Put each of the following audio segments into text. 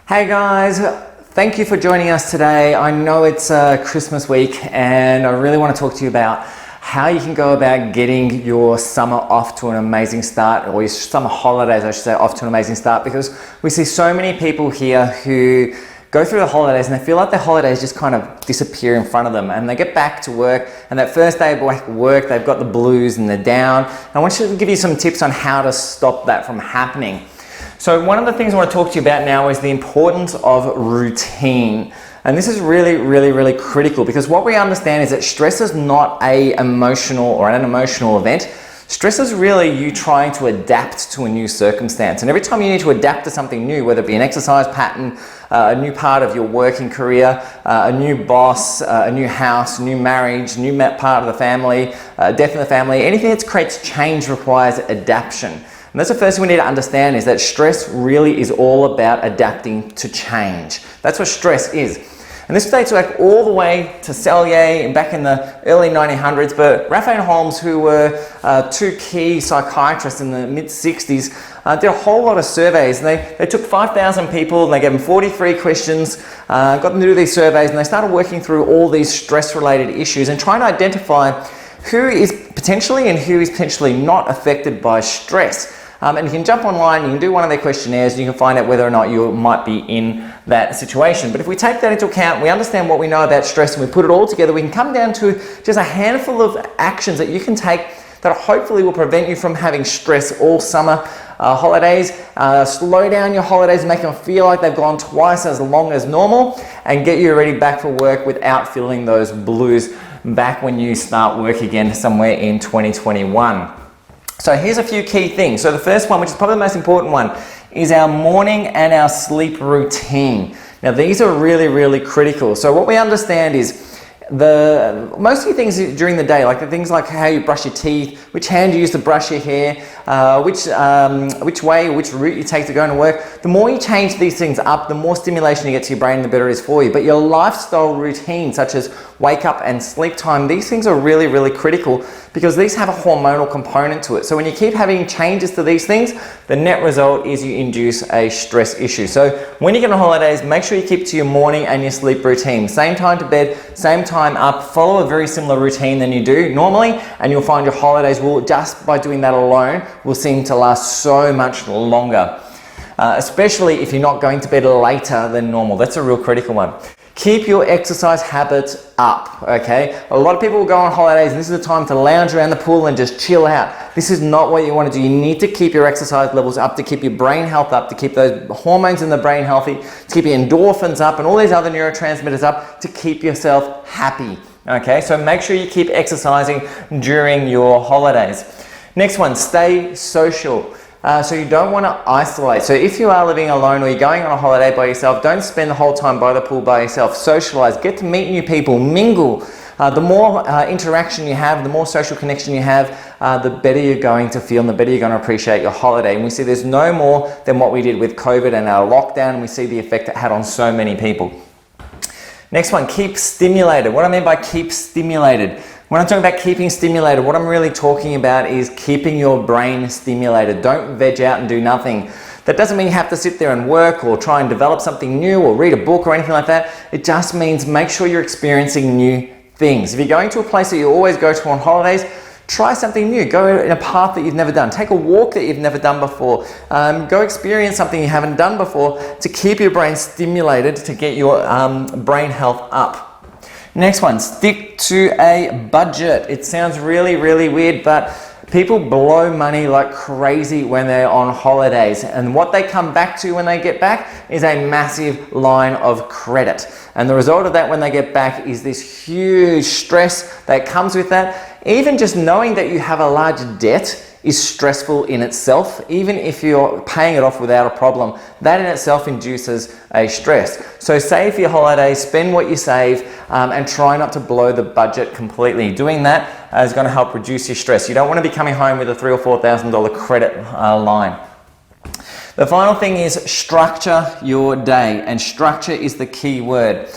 Hey guys, thank you for joining us today. I know it's Christmas week and I really want to talk to you about how you can go about getting your summer off to an amazing start, or your summer holidays, I should say, off to an amazing start, because we see so many people here who go through the holidays and they feel like their holidays just kind of disappear in front of them, and they get back to work and that first day of work they've got the blues and they're down. And I want to give you some tips on how to stop that from happening. So one of the things I want to talk to you about now is the importance of routine. And this is really critical, because what we understand is that stress is not an emotional event. Stress is really you trying to adapt to a new circumstance. And every time you need to adapt to something new, whether it be an exercise pattern, a new part of your working career, a new boss, a new house, a new marriage, a new part of the family, death in the family, anything that creates change requires adaptation. And that's the first thing we need to understand, is that stress really is all about adapting to change. That's what stress is. And this dates back all the way to Selye and back in the early 1900s. But Raphael and Holmes, who were two key psychiatrists in the mid-60s, did a whole lot of surveys. And they took 5,000 people and they gave them 43 questions, got them to do these surveys, and they started working through all these stress-related issues and trying to identify who is potentially and who is potentially not affected by stress. And you can jump online, you can do one of their questionnaires, and you can find out whether or not you might be in that situation. But if we take that into account, we understand what we know about stress, and we put it all together, we can come down to just a handful of actions that you can take that hopefully will prevent you from having stress all summer holidays. Slow down your holidays, make them feel like they've gone twice as long as normal, and get you ready back for work without feeling those blues back when you start work again somewhere in 2021. So here's a few key things. So the first one, which is probably the most important one, is our morning and our sleep routine. Now these are really critical. So what we understand is most of the things during the day, like the things like how you brush your teeth, which hand you use to brush your hair, which route you take to go to work, the more you change these things up, the more stimulation you get to your brain, the better it is for you. But your lifestyle routine, such as wake up and sleep time, these things are really critical, because these have a hormonal component to it. So when you keep having changes to these things, the net result is you induce a stress issue. So when you get on holidays, make sure you keep to your morning and your sleep routine. Same time to bed, same time up. Follow a very similar routine than you do normally, and you'll find your holidays will, just by doing that alone, will seem to last so much longer. Especially if you're not going to bed later than normal. That's a real critical one. Keep your exercise habits up, okay? A lot of people will go on holidays and this is the time to lounge around the pool and just chill out. This is not what you want to do. You need to keep your exercise levels up, to keep your brain health up, to keep those hormones in the brain healthy, to keep your endorphins up and all these other neurotransmitters up, to keep yourself happy, okay? So make sure you keep exercising during your holidays. Next one, stay social. So you don't want to isolate. So if you are living alone or you're going on a holiday by yourself, don't spend the whole time by the pool by yourself. Socialize, get to meet new people, mingle. The more interaction you have, the more social connection you have, the better you're going to feel and the better you're going to appreciate your holiday. And we see there's no more than what we did with COVID and our lockdown, and we see the effect it had on so many people. Next one, keep stimulated. What I mean by keep stimulated, when I'm talking about keeping stimulated, what I'm really talking about is keeping your brain stimulated. Don't veg out and do nothing. That doesn't mean you have to sit there and work or try and develop something new or read a book or anything like that. It just means make sure you're experiencing new things. If you're going to a place that you always go to on holidays, try something new. Go in a path that you've never done. Take a walk that you've never done before. Go experience something you haven't done before, to keep your brain stimulated, to get your brain health up. Next one, stick to a budget. It sounds really weird, but people blow money like crazy when they're on holidays. And what they come back to when they get back is a massive line of credit. And the result of that when they get back is this huge stress that comes with that. Even just knowing that you have a large debt is stressful in itself, even if you're paying it off without a problem. That in itself induces a stress. So save for your holidays, spend what you save, and try not to blow the budget completely. Doing that is going to help reduce your stress. You don't want to be coming home with a $3,000 or $4,000 credit line. The final thing is structure your day, and structure is the key word.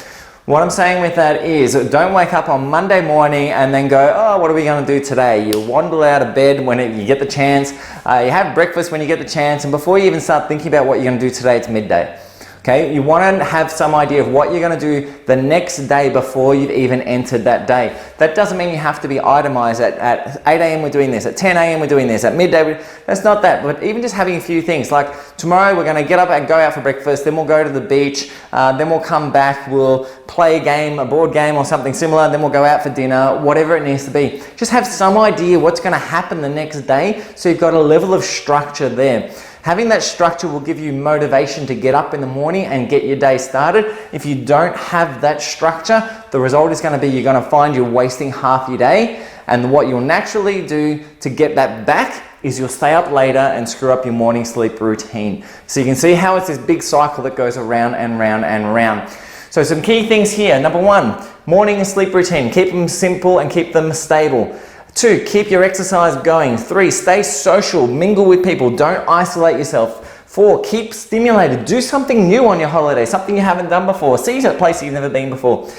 What I'm saying with that is, don't wake up on Monday morning and then go, oh, what are we going to do today? You waddle out of bed when you get the chance, you have breakfast when you get the chance, and before you even start thinking about what you're going to do today, it's midday. Okay, you want to have some idea of what you're going to do the next day before you've even entered that day. That doesn't mean you have to be itemized at 8 a.m. we're doing this, at 10 a.m. we're doing this, at midday, that's not that. But even just having a few things, like tomorrow we're going to get up and go out for breakfast, then we'll go to the beach, then we'll come back, we'll play a game, a board game or something similar, then we'll go out for dinner, whatever it needs to be. Just have some idea what's going to happen the next day, so you've got a level of structure there. Having that structure will give you motivation to get up in the morning and get your day started. If you don't have that structure, the result is going to be you're going to find you're wasting half your day, and what you'll naturally do to get that back is you'll stay up later and screw up your morning sleep routine. So you can see how it's this big cycle that goes around and round and round. So some key things here. Number 1, morning and sleep routine. Keep them simple and keep them stable. 2, keep your exercise going. 3, stay social, mingle with people, don't isolate yourself. 4, keep stimulated, do something new on your holiday, something you haven't done before. See a place you've never been before.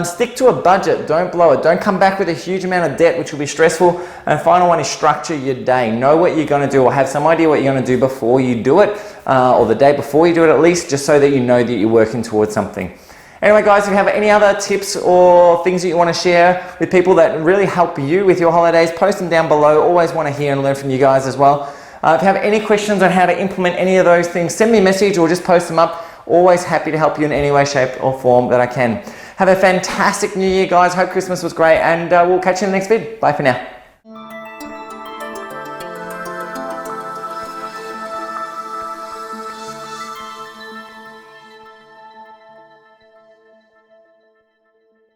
Stick to a budget, don't blow it, don't come back with a huge amount of debt which will be stressful. And final one is structure your day. Know what you're going to do, or have some idea what you're going to do before you do it, or the day before you do it at least, just so that you know that you're working towards something. Anyway guys, if you have any other tips or things that you want to share with people that really help you with your holidays, post them down below. Always want to hear and learn from you guys as well. If you have any questions on how to implement any of those things, send me a message or just post them up. Always happy to help you in any way, shape or form that I can. Have a fantastic new year guys. Hope Christmas was great, and we'll catch you in the next vid. Bye for now.